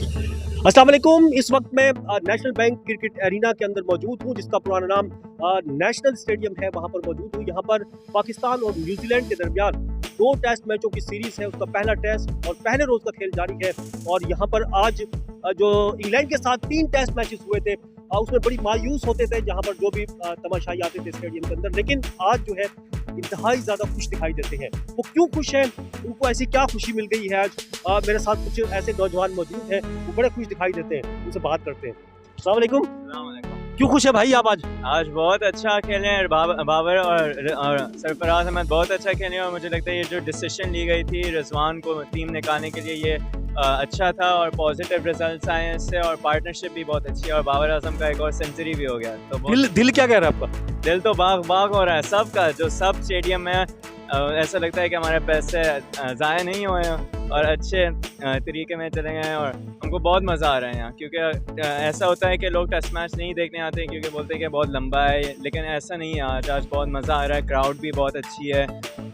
अस्सलाम वालेकुम। इस वक्त मैं नेशनल बैंक क्रिकेट एरिना के अंदर मौजूद हूँ, जिसका पुराना नाम नेशनल स्टेडियम है। वहाँ पर मौजूद हूँ। यहाँ पर पाकिस्तान और न्यूजीलैंड के दरमियान 2 टेस्ट मैचों की सीरीज है। उसका पहला टेस्ट और पहले रोज का खेल जारी है। और यहाँ पर आज जो इंग्लैंड के साथ 3 टेस्ट मैचेस हुए थे, उसमें बड़ी मायूस होते थे जहाँ पर जो भी तमाशाई आते थे स्टेडियम के अंदर। लेकिन आज जो है इंतहाई ज़्यादा खुश दिखाई देते हैं। वो क्यों खुश हैं, उनको ऐसी क्या खुशी मिल गई है आज? मेरे साथ कुछ ऐसे नौजवान मौजूद हैं, वो बड़े खुश दिखाई देते हैं। उनसे बात करते हैं। अस्सलाम वालेकुम। क्यों खुश है भाई आप आज? आज बहुत अच्छा खेले हैं। बाबर और सरफराज अहमद बहुत अच्छा खेले और मुझे लगता है ये जो डिसीजन ली गई थी रिजवान को टीम निकालने के लिए, ये अच्छा था और पॉजिटिव रिजल्ट्स आए हैं इससे, और पार्टनरशिप भी बहुत अच्छी है और बाबर आजम का एक और सेंचुरी भी हो गया। तो दिल क्या कह रहा है आपका? दिल तो बाग बाग हो रहा है सबका, जो सब स्टेडियम में ऐसा लगता है कि हमारे पैसे ज़ाया नहीं हुए हैं और अच्छे तरीके में चले गए हैं और हमको बहुत मज़ा आ रहा है यहाँ। क्योंकि ऐसा होता है कि लोग टेस्ट मैच नहीं देखने आते हैं क्योंकि बोलते हैं कि बहुत लंबा है, लेकिन ऐसा नहीं है। आज बहुत मज़ा आ रहा है, क्राउड भी बहुत अच्छी है,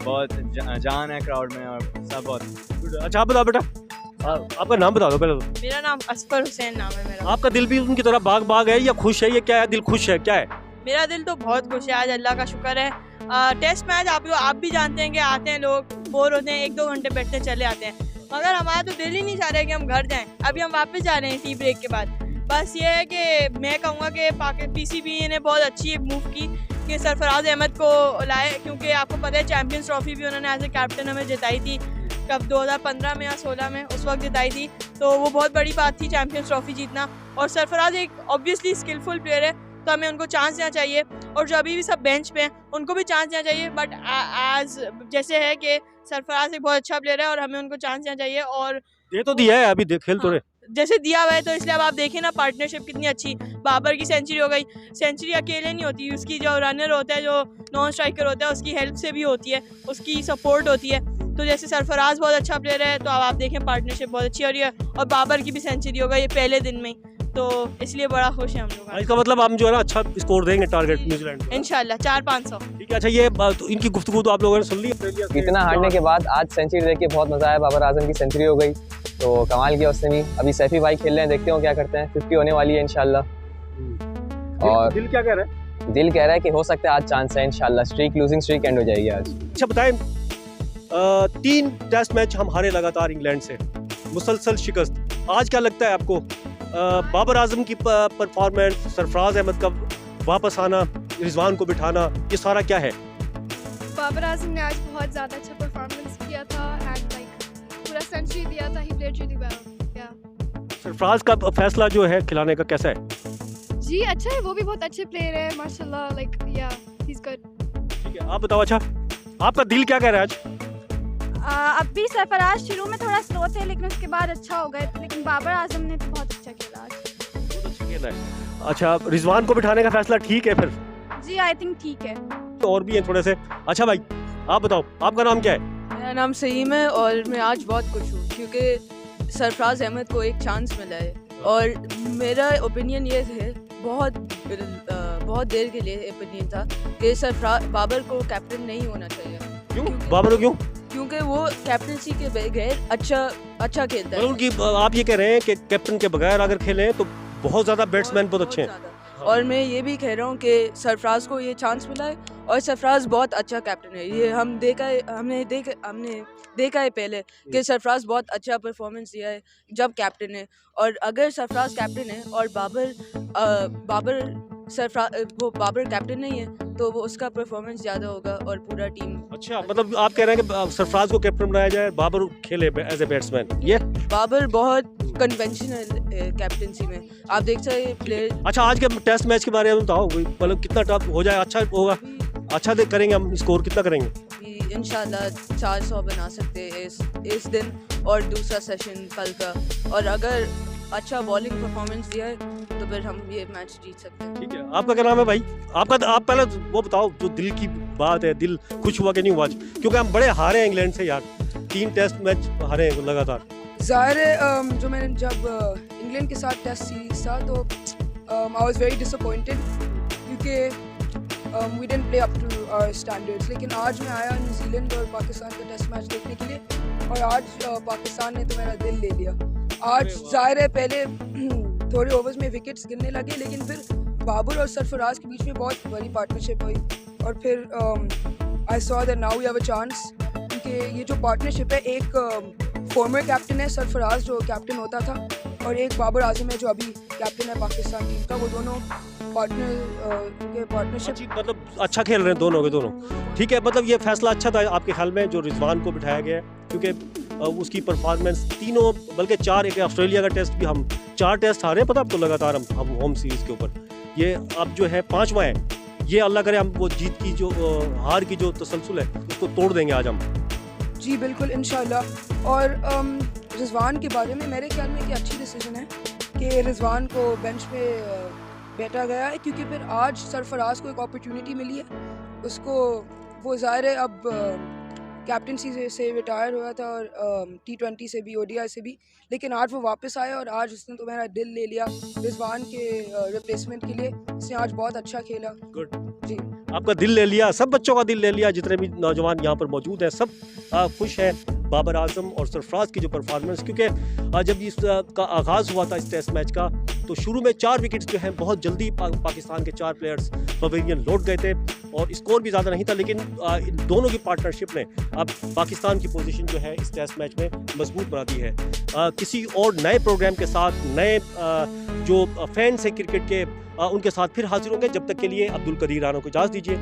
बहुत जान है क्राउड में और सब बहुत। अच्छा आप बताओ बेटा, आपका नाम बता दो पहले तो। मेरा नाम असफर हुसैन नाम है मेरा। आपका दिल भी उनकी तरह बाग बाग है या खुश है? ये क्या है, दिल खुश है क्या है? मेरा दिल तो बहुत खुश है, आज अल्लाह का शुक्र है। टेस्ट मैच आप भी जानते हैं कि आते हैं लोग, बोर होते हैं, 1-2 घंटे बैठते चले आते हैं, मगर हमारा तो दिल ही नहीं चाह रहा है कि हम घर जाएं। अभी हम वापस जा रहे हैं टी ब्रेक के बाद। बस ये है कि मैं कहूँगा कि पीसीबी ने बहुत अच्छी एक मूव की कि सरफराज अहमद को लाए, क्योंकि आपको पता है चैम्पियंस ट्रॉफी भी उन्होंने एज ए कैप्टन हमें जिताई थी, कब 2015 में या 16 में, उस वक्त जिताई थी। तो वो बहुत बड़ी बात थी चैम्पियंस ट्रॉफी जीतना। और सरफराज एक ऑब्वियसली स्किलफुल प्लेयर है, तो हमें उनको चांस देना चाहिए। और जो अभी भी सब बेंच पे हैं उनको भी चांस देना चाहिए। बट आज जैसे है कि सरफराज एक बहुत अच्छा प्लेयर है और हमें उनको चांस देना चाहिए। और ये तो दिया है, अभी खेल तो रहे जैसे दिया हुआ है, तो इसलिए अब आप देखें ना, पार्टनरशिप कितनी अच्छी। बाबर की सेंचुरी हो गई। सेंचुरी अकेले नहीं होती, उसकी जो रनर होता है, जो नॉन स्ट्राइकर होता है, उसकी हेल्प से भी होती है, उसकी सपोर्ट होती है। तो जैसे सरफराज बहुत अच्छा प्लेयर है, तो अब आप देखें पार्टनरशिप बहुत अच्छी हो रही है। और बाबर की भी सेंचुरी हो गई ये पहले दिन में, तो इसलिए बड़ा खुश है हम लोग। इसका मतलब हम जो है ना अच्छा स्कोर देंगे टारगेट न्यूजीलैंड को इंशाल्लाह 4-500। ठीक है। अच्छा ये तो इनकी गुफ्तगू तो आप लोगों ने सुन ली। इतना हारने के बाद आज सेंचुरी देख के बहुत मजा आया। बाबर आजम की सेंचुरी हो गई तो कमाल किया उसने भी। अभी सैफी भाई खेल रहे हैं, देखते हो क्या करते हैं। 50 होने वाली है इंशाल्लाह। और दिल क्या कह रहा है? दिल कह रहा है कि हो सकता है आज चांस है इंशाल्लाह। लूजिंग स्ट्रीक एंड हो जाएगी आज। अच्छा बताएं, 3 टेस्ट मैच हम हारे लगातार इंग्लैंड से, मुसलसल शिकस्त। आज क्या लगता है आपको, बाबर आजम की परफॉर्मेंस, सरफराज अहमद का वापस आना, रिजवान को बिठाना, ये सारा क्या है? बाबर आजम ने आज बहुत ज़्यादा अच्छा परफॉर्मेंस किया था एंड पूरा सेंचुरी दिया था। He played really well. या सरफराज का फैसला जो है खिलाने का कैसा है? जी अच्छा है, वो भी बहुत अच्छे प्लेयर है माशाल्लाह। लाइक या ही इज गुड। ठीक है, आप बताओ। अच्छा आपका दिल क्या कह रहा है आज? अब भी सरफराज शुरू में थोड़ा स्लो थे, लेकिन उसके बाद अच्छा हो गए। लेकिन बाबर आजम ने तो बहुत अच्छा खेला आज। बहुत अच्छा खेला है। अच्छा रिजवान को बिठाने का फैसला ठीक है फिर? जी आई थिंक ठीक है। तो और भी हैं थोड़े से। अच्छा भाई आप बताओ, आपका नाम क्या है? मेरा नाम सईम है और मैं आज बहुत खुश हूँ क्योंकि सरफराज अहमद को एक चांस मिला है। और मेरा ओपिनियन ये है, बहुत देर के लिए ओपिनियन था कि बाबर को कैप्टन नहीं होना चाहिए। क्यों बाबर को? क्यों? क्योंकि वो कैप्टनसी के बगैर अच्छा खेलता है। उनकी आप ये कह रहे हैं कि कैप्टन के बगैर अगर खेलें तो बहुत ज़्यादा बैट्समैन बहुत अच्छे हैं। और मैं ये भी कह रहा हूँ कि सरफराज को ये चांस मिला है और सरफराज बहुत अच्छा कैप्टन है। ये हमने देखा है पहले कि सरफराज बहुत अच्छा परफॉर्मेंस दिया है जब कैप्टन है। और अगर सरफराज कैप्टन है और बाबर कैप्टन नहीं है तो वो उसका परफॉर्मेंस ज़्यादा होगा और पूरा टीम। अच्छा मतलब आप कह रहे हैं कि सरफराज को कैप्टन बनाया जाए, बाबर खेले एज ए बैट्समैन। ये बाबर बहुत कन्वेंशनल कैप्टनसी में आप देख सकते हैं प्लेयर। अच्छा आज के टेस्ट मैच के बारे में बताओ, मतलब कितना टफ हो जाए? अच्छा होगा, अच्छा करेंगे हम। स्कोर कितना करेंगे? इंशाल्लाह 400 बना सकते हैं इस दिन और दूसरा सेशन कल का। और अगर अच्छा बॉलिंग परफॉर्मेंस दिया है तो फिर हम ये मैच जीत सकते हैं। ठीक है। आपका क्या नाम है भाई? आप पहले वो बताओ, जो दिल की बात है, दिल खुश हुआ कि नहीं हुआ आज? क्योंकि हम बड़े हारे हैं इंग्लैंड से यार, 3 टेस्ट मैच हारे हैं लगातार। ज़ाहिर है जो मैंने जब इंग्लैंड के साथ टेस्ट सीरीज था तो आई वाज वेरी डिसअपॉइंटेड क्योंकि we didn't play up to our standards. लेकिन आज मैं आया न्यूजीलैंड और पाकिस्तान का टेस्ट मैच देखने के लिए और आज पाकिस्तान ने तो मेरा दिल ले लिया। आज जाहिर है पहले थोड़े ओवर्स में विकेट्स गिरने लगे, लेकिन फिर बाबर और सरफराज के बीच में बहुत बड़ी पार्टनरशिप हुई और फिर I saw that now we have a chance, क्योंकि ये जो पार्टनरशिप है, एक फॉर्मर कैप्टन है सरफराज जो कैप्टन होता था और एक बाबर आजम है जो अभी कैप्टन है पाकिस्तान टीम का, वो दोनों पार्टनरशिप मतलब अच्छा खेल रहे हैं दोनों के दोनों। ठीक है, मतलब ये फैसला अच्छा था आपके ख्याल में जो रिजवान को बिठाया गया है, क्योंकि उसकी परफॉर्मेंस तीनों बल्कि 4, एक ऑस्ट्रेलिया का टेस्ट भी, हम 4 टेस्ट हारे पता आपको लगातार हम होम सीरीज़ के ऊपर, ये अब जो है 5वां है, ये अल्लाह करे हम वो जीत की जो हार की जो तसलसल है उसको तोड़ देंगे आज हम। जी बिल्कुल इंशाल्लाह। और रिजवान के बारे में मेरे ख्याल में एक अच्छी डिसीजन है कि रिजवान को बेंच पे बैठा गया है, क्योंकि फिर आज सरफराज को एक अपॉर्चुनिटी मिली है उसको, वो ज़ाहिर है अब कैप्टनसी से रिटायर हुआ था और T20 से भी, ODI से भी, लेकिन आज वो वापस आया और आज उसने तो मेरा दिल ले लिया रिजवान के रिप्लेसमेंट के लिए। इसने आज बहुत अच्छा खेला। गुड जी, आपका दिल ले लिया, सब बच्चों का दिल ले लिया, जितने भी नौजवान यहाँ पर मौजूद हैं सब खुश हैं बाबर आजम और सरफराज की जो परफॉर्मेंस, क्योंकि जब इस का आगाज़ हुआ था इस टेस्ट मैच का तो शुरू में 4 विकेट्स जो हैं बहुत जल्दी पाकिस्तान के 4 प्लेयर्स पवेलियन लौट गए थे और स्कोर भी ज़्यादा नहीं था, लेकिन इन दोनों की पार्टनरशिप ने अब पाकिस्तान की पोजीशन जो है इस टेस्ट मैच में मजबूत बना दी है। किसी और नए प्रोग्राम के साथ, नए जो फैंस हैं क्रिकेट के, उनके साथ फिर हाजिर होंगे। जब तक के लिए अब्दुल कदीर राना को इजाज़त दीजिए।